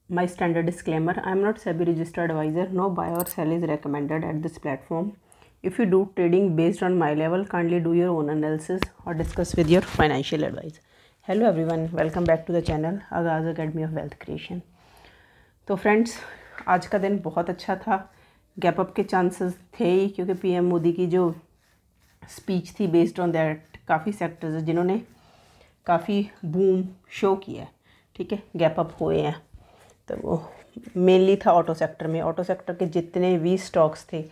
My standard disclaimer: I am not SEBI registered advisor. No buy or sell is recommended at this platform. If you do trading based on my level, kindly do your own analysis or discuss with your financial advisor. Hello everyone, welcome back to the channel आगाज़ academy of wealth creation. तो friends, आज का दिन बहुत अच्छा था। Gap up के chances थे ही, क्योंकि पीएम मोदी की जो स्पीच थी बेस्ड ऑन दैट काफ़ी सेक्टर्स जिन्होंने काफ़ी बूम शो किया है, ठीक है, गैप अप हुए हैं। तो वो मेनली था ऑटो सेक्टर में। ऑटो सेक्टर के जितने भी स्टॉक्स थे,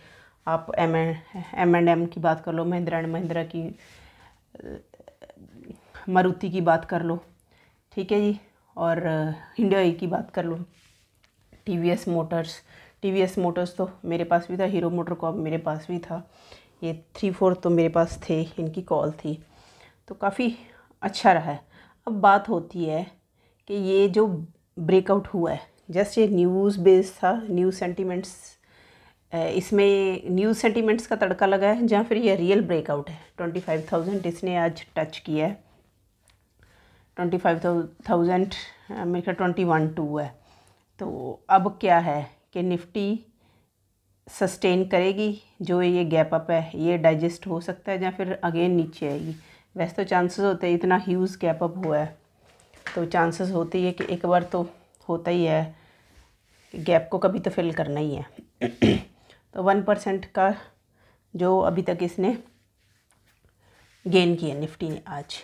आप M&M की बात कर लो, महिंद्रा एंड महिंद्रा की, मारुति की बात कर लो, ठीक है जी, और हिंडई की बात कर लो, टीवीएस मोटर्स तो मेरे पास भी था, हीरो मोटर कॉर्प मेरे पास भी था, ये 3-4 तो मेरे पास थे, इनकी कॉल थी, तो काफ़ी अच्छा रहा है। अब बात होती है कि ये जो ब्रेकआउट हुआ है, जस्ट ये न्यूज़ बेस्ड था, न्यूज़ सेंटिमेंट्स, इसमें न्यूज़ सेंटिमेंट्स का तड़का लगा है, जहाँ फिर ये रियल ब्रेकआउट है। 25,000 इसने आज टच किया है, 25,000 मेरे ख्याल 21.2 है। तो अब क्या है कि निफ्टी सस्टेन करेगी, जो ये गैप अप है ये डाइजेस्ट हो सकता है, या फिर अगेन नीचे आएगी। वैसे तो चांसेस होते हैं, इतना ह्यूज गैप अप हुआ है तो चांसेस होती है कि एक बार तो होता ही है, गैप को कभी तो फिल करना ही है। तो 1% का जो अभी तक इसने गेन किया निफ्टी ने आज।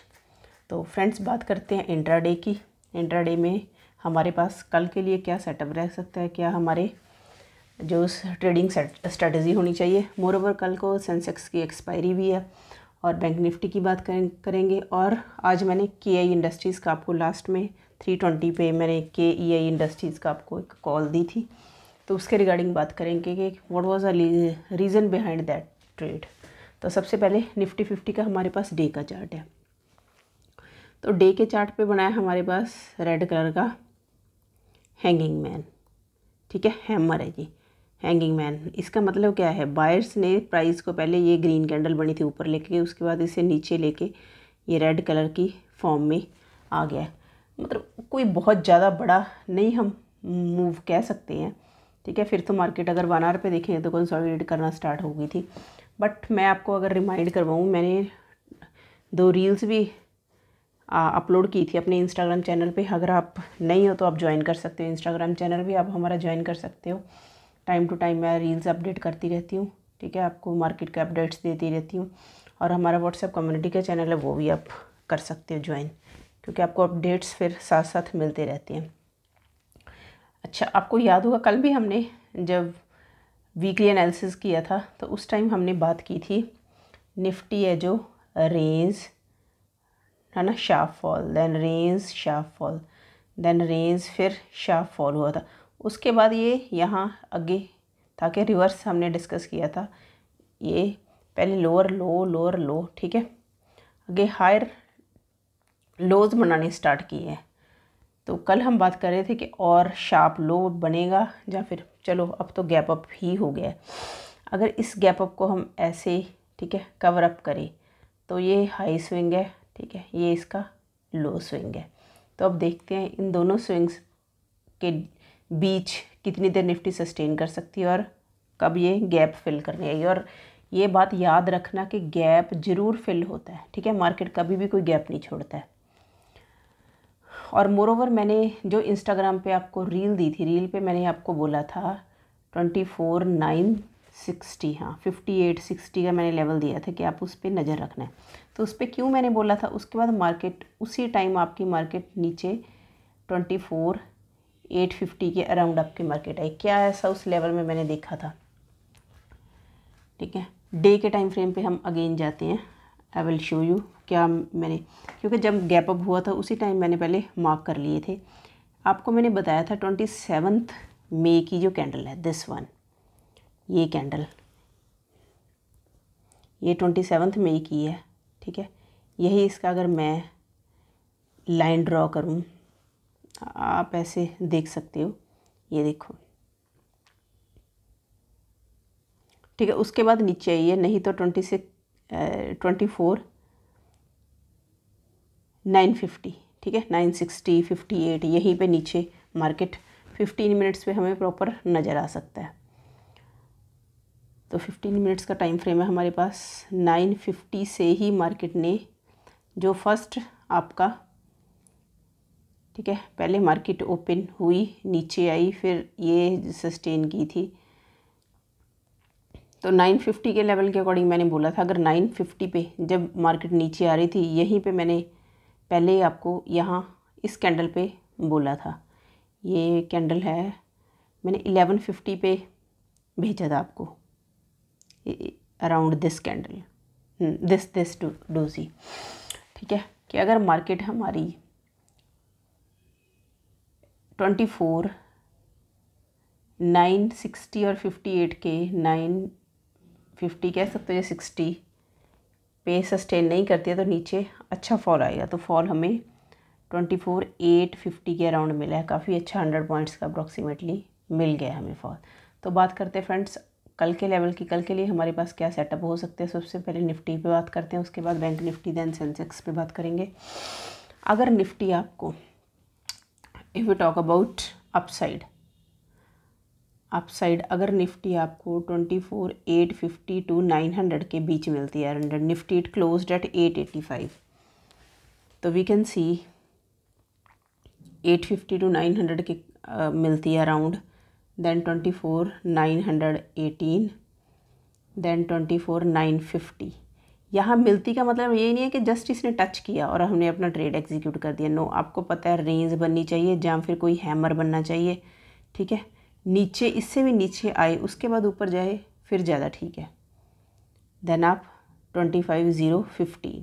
तो फ्रेंड्स, बात करते हैं इंट्राडे की। इंट्राडे में हमारे पास कल के लिए क्या सेटअप रह सकता है, क्या हमारे जो ट्रेडिंग स्ट्रेटजी होनी चाहिए। मोरओवर कल को सेंसेक्स की एक्सपायरी भी है, और बैंक निफ्टी की बात करेंगे। और आज मैंने KEI इंडस्ट्रीज़ का आपको लास्ट में 320 पे मैंने KEI इंडस्ट्रीज़ का आपको एक कॉल दी थी, तो उसके रिगार्डिंग बात करेंगे कि what was the reason behind that trade. तो सबसे पहले निफ्टी 50 का हमारे पास डे का चार्ट है। तो डे के चार्ट पे बनाया हमारे पास रेड कलर का हैंगिंग मैन, ठीक है, हैमर है जी, हैंगिंग मैन। इसका मतलब क्या है, बायर्स ने प्राइस को पहले ये ग्रीन कैंडल बनी थी ऊपर लेके, उसके बाद इसे नीचे लेके ये रेड कलर की फॉर्म में आ गया। मतलब कोई बहुत ज़्यादा बड़ा नहीं हम मूव कह सकते हैं, ठीक है। फिर तो मार्केट अगर 1 आवर पे देखें तो कंसोलिडेट करना स्टार्ट हो गई थी। बट मैं आपको अगर रिमाइंड करवाऊँ, मैंने 2 रील्स भी अपलोड की थी अपने इंस्टाग्राम चैनल पे। अगर आप नहीं हो तो आप ज्वाइन कर सकते हो, इंस्टाग्राम चैनल भी आप हमारा ज्वाइन कर सकते हो। टाइम टू टाइम मैं रील्स अपडेट करती रहती हूँ, ठीक है, आपको मार्केट के अपडेट्स देती रहती हूँ। और हमारा व्हाट्सएप कम्युनिटी का चैनल है, वो भी आप कर सकते हो ज्वाइन, क्योंकि आपको अपडेट्स फिर साथ साथ मिलते रहते हैं। अच्छा, आपको याद होगा कल भी हमने जब वीकली एनालिसिस किया था तो उस टाइम हमने बात की थी निफ्टी है जो रेंज है ना, sharp fall, then range sharp fall, then range फिर शार्प फॉल हुआ था। उसके बाद ये यहाँ आगे था कि रिवर्स हमने डिस्कस किया था, ये पहले लोअर लो, ठीक है, आगे हायर लोज बनाने स्टार्ट किए हैं। तो कल हम बात कर रहे थे कि और शार्प लो बनेगा, या फिर चलो अब तो गैप अप ही हो गया है। अगर इस गैप अप को हम ऐसे, ठीक है, कवर अप करें तो ये हाई स्विंग है, ठीक है, ये इसका लो स्विंग है। तो अब देखते हैं इन दोनों स्विंग्स के बीच कितनी देर निफ्टी सस्टेन कर सकती है और कब ये गैप फिल करने आएगी। और ये बात याद रखना कि गैप ज़रूर फिल होता है, ठीक है, मार्केट कभी भी कोई गैप नहीं छोड़ता है। और मोरओवर मैंने जो इंस्टाग्राम पे आपको रील दी थी, रील पे मैंने आपको बोला था 24,960, हाँ 5860 का मैंने लेवल दिया था कि आप उस पर नज़र रखना है। तो उस पर क्यों मैंने बोला था, उसके बाद मार्केट उसी टाइम आपकी मार्केट नीचे 24,850 के अराउंड आपकी मार्केट आई। क्या ऐसा उस लेवल में मैंने देखा था, ठीक है। डे के टाइम फ्रेम पे हम अगेन जाते हैं, आई विल शो यू क्या मैंने, क्योंकि जब गैप अप हुआ था उसी टाइम मैंने पहले मार्क कर लिए थे। आपको मैंने बताया था 27 मई की जो कैंडल है, दिस वन, ये कैंडल, ये 27 मई की है, ठीक है। यही इसका अगर मैं लाइन ड्रॉ करूँ, आप ऐसे देख सकते हो, ये देखो, ठीक है। उसके बाद नीचे आई है, नहीं तो 24,950, ठीक है, 960, 58 यहीं पे नीचे मार्केट 15 मिनट्स पे हमें प्रॉपर नज़र आ सकता है। तो 15 मिनट्स का टाइम फ्रेम है हमारे पास। 950 से ही मार्केट ने जो फर्स्ट आपका, ठीक है, पहले मार्केट ओपन हुई, नीचे आई, फिर ये सस्टेन की थी। तो 950 के लेवल के अकॉर्डिंग मैंने बोला था, अगर 950 पे जब मार्केट नीचे आ रही थी, यहीं पे मैंने पहले आपको यहाँ इस कैंडल पे बोला था, ये कैंडल है, मैंने 1150 पे भेजा था आपको, around this candle, this doji, ठीक है, कि अगर मार्केट हमारी 24 960 और 58 के 950 कह सकते हो, 60 पे सस्टेन नहीं करती है तो नीचे अच्छा फॉल आएगा। तो फॉल हमें 24 850 के अराउंड मिला है, काफ़ी अच्छा 100 पॉइंट्स का अप्रॉक्सीमेटली मिल गया हमें फॉल। तो बात करते हैं फ्रेंड्स कल के लेवल की, कल के लिए हमारे पास क्या सेटअप हो सकते हैं। सबसे पहले निफ्टी पे बात करते हैं, उसके बाद बैंक निफ्टी, देन सेंसेक्स पे बात करेंगे। अगर निफ्टी आपको, if you talk about upside, अगर निफ्टी आपको 24 850 टू 900 के बीच मिलती है, 100 निफ्टी इट क्लोज्ड एट 885, तो वी कैन सी 850 टू 900 के मिलती है अराउंड, देन 24 918, देन 24 950। यहाँ मिलती का मतलब ये नहीं है कि जस्ट इसने टच किया और हमने अपना ट्रेड एग्जीक्यूट कर दिया, नो, आपको पता है रेंज बननी चाहिए या फिर कोई हैमर बनना चाहिए, ठीक है, नीचे इससे भी नीचे आए उसके बाद ऊपर जाए फिर ज़्यादा ठीक है। देन आप 25015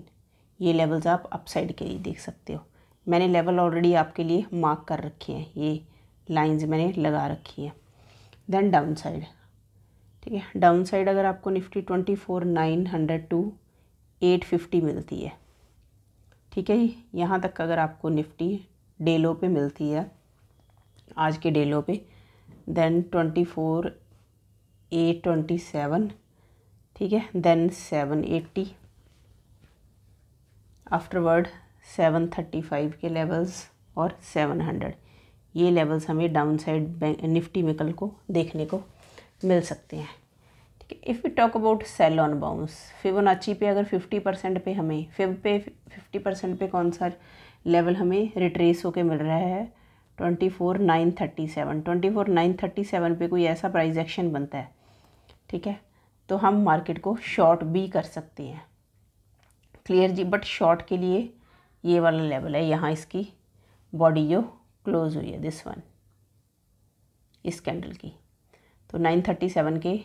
ये लेवल्स आप अपसाइड के लिए देख सकते हो। मैंने लेवल ऑलरेडी आपके लिए मार्क कर रखे हैं, ये लाइंस मैंने लगा रखी हैं। देन डाउन साइड, ठीक है, डाउन साइड अगर आपको निफ्टी 24 900 टू 850 मिलती है, ठीक है जी, यहाँ तक अगर आपको निफ्टी डे लो पे मिलती है, आज के डे लो पे, देन 24 827, ठीक है, देन 780, आफ्टरवर्ड 735 के लेवल्स और 700, ये लेवल्स हमें डाउन साइड निफ्टी में कल को देखने को मिल सकते हैं, ठीक है। If you talk about sell on bounce, Fibonacci पे अगर 50% पे हमें 50% पे कौन सा लेवल हमें रिट्रेस होके मिल रहा है, 24 937, 24 937 पे कोई ऐसा प्राइस एक्शन बनता है, ठीक है, तो हम मार्केट को शॉर्ट भी कर सकते हैं, क्लियर जी। बट शॉर्ट के लिए ये वाला लेवल है, यहाँ इसकी बॉडी जो क्लोज हुई है, दिस वन, इस कैंडल की, तो 937 के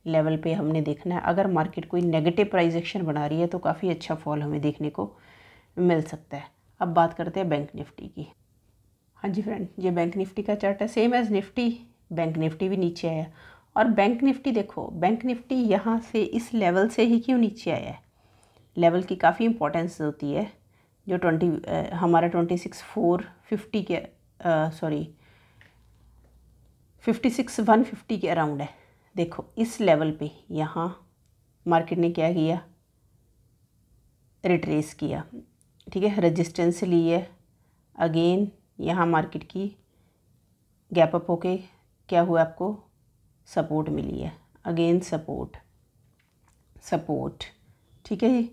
लेवल पे हमने देखना है। अगर मार्केट कोई नेगेटिव प्राइस एक्शन बना रही है तो काफ़ी अच्छा फॉल हमें देखने को मिल सकता है। अब बात करते हैं बैंक निफ्टी की। हाँ जी फ्रेंड, ये बैंक निफ्टी का चार्ट है, same as Nifty, bank Nifty भी नीचे आया। और बैंक निफ्टी देखो, बैंक निफ्टी यहाँ से इस लेवल से ही क्यों नीचे आया है, लेवल की काफ़ी इंपॉर्टेंस होती है, जो हमारा 26,450 के 56,150 के अराउंड है। देखो इस लेवल पे यहाँ मार्केट ने क्या किया, रिट्रेस किया, ठीक है, रेजिस्टेंस ली है, अगेन यहाँ मार्केट की गैप अप होके क्या हुआ, आपको सपोर्ट मिली है, अगेन सपोर्ट, ठीक है जी।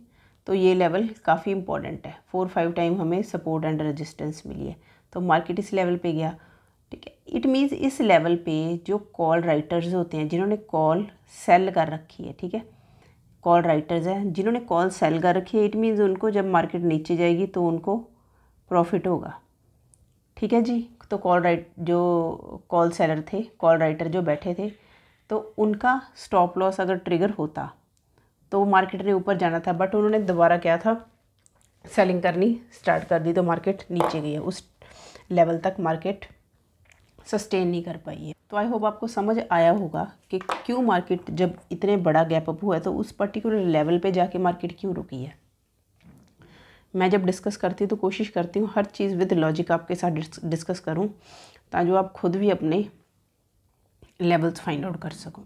तो ये लेवल काफ़ी इंपॉर्टेंट है, 4-5 टाइम हमें सपोर्ट एंड रेजिस्टेंस मिली है, तो मार्केट इस लेवल पे गया, ठीक है। इट मीन्स इस लेवल पे जो कॉल राइटर्स होते हैं, जिन्होंने कॉल सेल कर रखी है, ठीक है, कॉल राइटर्स हैं जिन्होंने कॉल सेल कर रखी है, इट मीन्स उनको जब मार्केट नीचे जाएगी तो उनको प्रॉफिट होगा, ठीक है जी। तो जो कॉल सेलर थे, कॉल राइटर जो बैठे थे, तो उनका स्टॉप लॉस अगर ट्रिगर होता तो मार्केट ने ऊपर जाना था, बट उन्होंने दोबारा क्या था, सेलिंग करनी स्टार्ट कर दी, तो मार्केट नीचे गई है, उस लेवल तक मार्केट सस्टेन नहीं कर पाई है। तो आई होप आपको समझ आया होगा कि क्यों मार्केट जब इतने बड़ा गैप अप हुआ है तो उस पर्टिकुलर लेवल पे जाके मार्केट क्यों रुकी है। मैं जब डिस्कस करती हूँ तो कोशिश करती हूँ हर चीज़ विद लॉजिक आपके साथ डिस्कस करूँ, ताकि आप खुद भी अपने लेवल्स फाइंड आउट कर सको।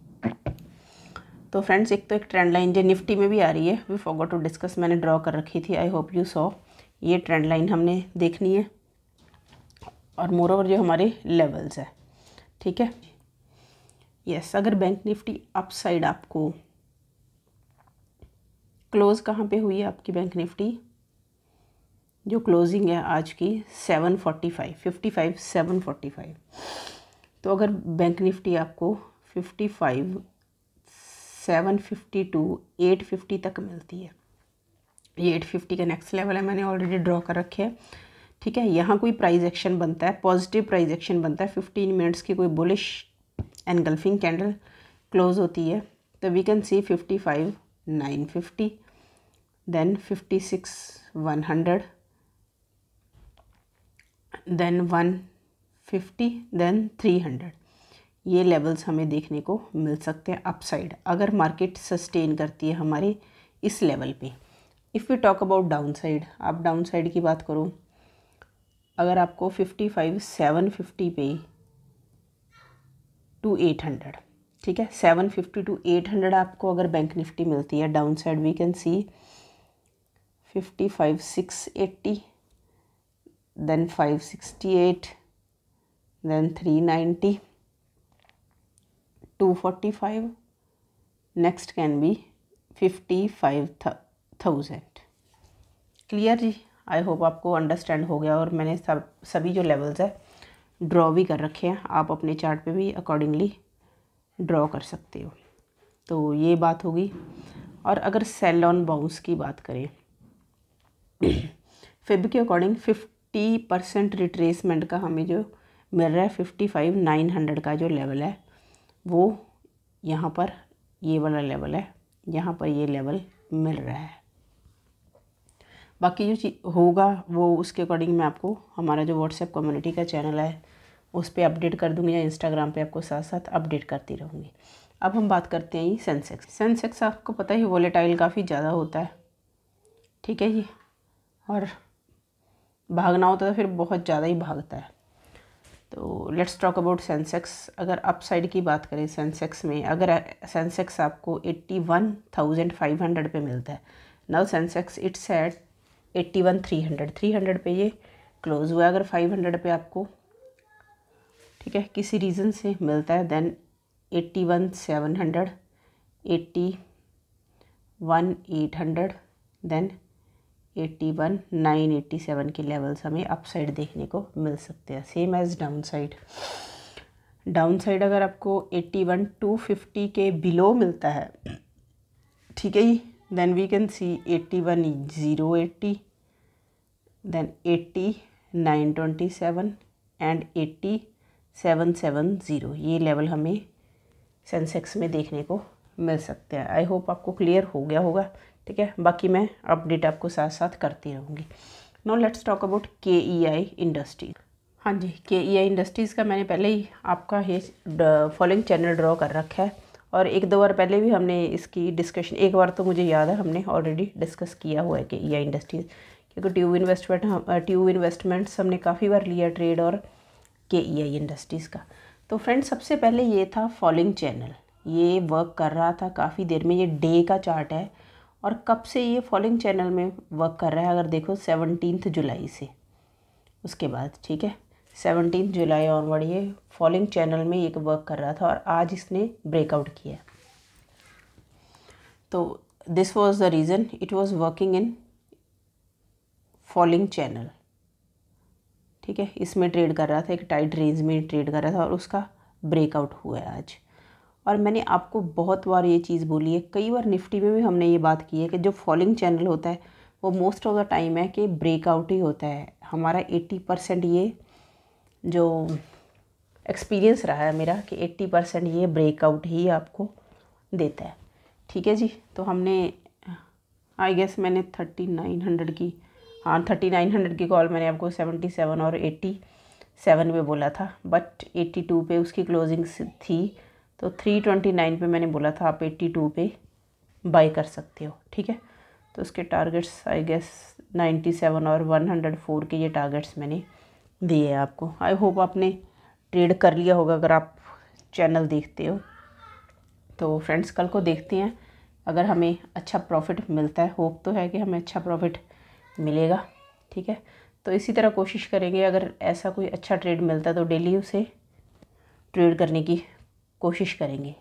तो फ्रेंड्स, एक तो एक ट्रेंड लाइन जो निफ्टी में भी आ रही है, वी फॉरगॉट टू डिस्कस, मैंने ड्रॉ कर रखी थी, आई होप यू सॉ। ये ट्रेंड लाइन हमने देखनी है, और मोर ओवर जो हमारे लेवल्स है, ठीक है। यस, अगर बैंक निफ्टी अप साइड आपको क्लोज़ कहाँ पे हुई है आपकी बैंक निफ्टी, जो क्लोजिंग है आज की 745 745, तो अगर बैंक निफ्टी आपको 55 752 850 तक मिलती है, ये 850 का नेक्स्ट लेवल है, मैंने ऑलरेडी ड्रॉ कर रखे हैं, ठीक है। यहाँ कोई प्राइस एक्शन बनता है, पॉजिटिव प्राइस एक्शन बनता है, 15 मिनट्स की कोई बुलिश एनगल्फिंग कैंडल क्लोज होती है, तो we can see 55 950, then 56 100, then 150, then 300। ये लेवल्स हमें देखने को मिल सकते हैं अपसाइड, अगर मार्केट सस्टेन करती है हमारे इस लेवल पे। If we talk about downside, आप डाउन साइड की बात करो, अगर आपको 55 750 पे टू 800, ठीक है, 750 टू 800 आपको अगर बैंक निफ्टी मिलती है downside, we can see 55 680, then 568, then 390, 245, next can be 55,000। Clear जी? आई होप आपको अंडरस्टैंड हो गया, और मैंने सभी जो लेवल्स है ड्रॉ भी कर रखे हैं, आप अपने चार्ट पे भी अकॉर्डिंगली ड्रॉ कर सकते हो। तो ये बात होगी। और अगर सेल ऑन बाउंस की बात करें, फिब के अकॉर्डिंग 50% रिट्रेसमेंट का हमें जो मिल रहा है, 55 900 का जो लेवल है वो यहाँ पर ये वाला लेवल है, यहाँ पर ये लेवल मिल रहा है। बाकी जो चीज़ होगा वो उसके अकॉर्डिंग मैं आपको हमारा जो व्हाट्सएप कम्युनिटी का चैनल है उस पर अपडेट कर दूँगी, या इंस्टाग्राम पे आपको साथ साथ अपडेट करती रहूँगी। अब हम बात करते हैं ये सेंसेक्स आपको पता ही वोलेटाइल काफ़ी ज़्यादा होता है, ठीक है जी, और भागना होता है तो फिर बहुत ज़्यादा ही भागता है। तो लेट्स टॉक अबाउट सेंसेक्स। अगर अप साइड की बात करें सेंसेक्स में, अगर सेंसेक्स आपको 81,500 पे मिलता है, नाउ सेंसेक्स इट्स एट 81,300, 300 पे ये क्लोज हुआ। अगर 500 पे आपको, ठीक है, किसी रीज़न से मिलता है, देन 81,700, 81,800, देन 81,987 के लेवल्स हमें अप साइड देखने को मिल सकते हैं। सेम एज डाउन साइड अगर आपको 81,250 के बिलो मिलता है, ठीक है जी, then we can see 81,080, then 80,927 and 80,770। ये लेवल हमें सेंसेक्स में देखने को मिल सकते हैं। आई होप आपको क्लियर हो गया होगा, ठीक है। बाकी मैं अपडेट आपको साथ साथ करती रहूँगी। Now let's talk about KEI industries. हाँ जी, KEI इंडस्ट्रीज़ का मैंने पहले ही आपका ये फॉलोइंग चैनल ड्रॉ कर रखा है, और एक दो बार पहले भी हमने इसकी डिस्कशन, एक बार तो मुझे याद है हमने ऑलरेडी डिस्कस किया हुआ है KEI इंडस्ट्रीज़, क्योंकि ट्यूब इन्वेस्टमेंट्स हमने काफ़ी बार लिया ट्रेड और KEI इंडस्ट्रीज़ का। तो फ्रेंड्स, सबसे पहले ये था फॉलोइंग चैनल, ये वर्क कर रहा था काफ़ी देर में, ये डे का चार्ट है, और कब से ये फॉलोइंग चैनल में वर्क कर रहा है, अगर देखो 17 जुलाई से, उसके बाद, ठीक है, 17 जुलाई ऑनवर्ड ये फॉलोइंग चैनल में एक वर्क कर रहा था, और आज इसने ब्रेकआउट किया। तो this was the reason it was working in following channel, ठीक है, इसमें ट्रेड कर रहा था, एक टाइट रेंज में ट्रेड कर रहा था, और उसका ब्रेकआउट हुआ है आज। और मैंने आपको बहुत बार ये चीज़ बोली है, कई बार निफ्टी में भी हमने ये बात की है कि जो फॉलोइंग चैनल होता है वो मोस्ट ऑफ द टाइम है कि ब्रेकआउट ही होता है। हमारा 80% ये जो एक्सपीरियंस रहा है मेरा कि 80% ये ब्रेकआउट ही आपको देता है, ठीक है जी। तो हमने आई गेस मैंने 3900 की, हाँ 3900 की कॉल मैंने आपको 77 और 87 पे बोला था, बट 82 पे उसकी क्लोजिंग थी, तो 329 पे मैंने बोला था आप 82 पे बाई कर सकते हो, ठीक है। तो उसके टारगेट्स आई गेस 97 और 104 के ये टारगेट्स मैंने दिए हैं आपको। आई होप आपने ट्रेड कर लिया होगा अगर आप चैनल देखते हो। तो फ्रेंड्स, कल को देखते हैं अगर हमें अच्छा प्रॉफिट मिलता है, होप तो है कि हमें अच्छा प्रॉफिट मिलेगा, ठीक है। तो इसी तरह कोशिश करेंगे, अगर ऐसा कोई अच्छा ट्रेड मिलता है तो डेली उसे ट्रेड करने की कोशिश करेंगे।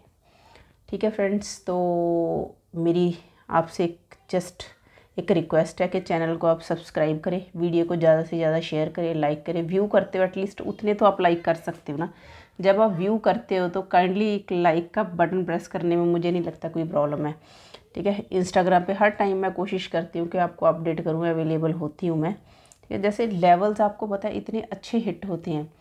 ठीक है फ्रेंड्स, तो मेरी आपसे जस्ट एक रिक्वेस्ट है कि चैनल को आप सब्सक्राइब करें, वीडियो को ज़्यादा से ज़्यादा शेयर करें, लाइक करें। व्यू करते हो एटलीस्ट उतने तो आप लाइक कर सकते हो ना। जब आप व्यू करते हो तो काइंडली एक लाइक का बटन प्रेस करने में मुझे नहीं लगता कोई प्रॉब्लम है। ठीक है, इंस्टाग्राम पे हर टाइम मैं कोशिश करती हूँ कि आपको अपडेट करूँ, अवेलेबल होती हूँ मैं। ठीक है, जैसे लेवल्स आपको पता है इतने अच्छे हिट होते हैं।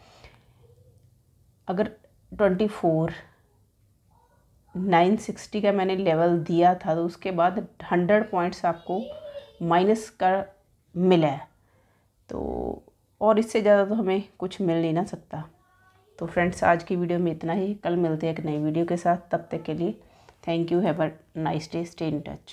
अगर 24,960 का मैंने लेवल दिया था तो उसके बाद 100 पॉइंट्स आपको माइनस का मिला है, तो और इससे ज़्यादा तो हमें कुछ मिल नहीं ना सकता। तो फ्रेंड्स, आज की वीडियो में इतना ही। कल मिलते हैं एक नई वीडियो के साथ, तब तक के लिए thank you, have a nice day, stay in touch.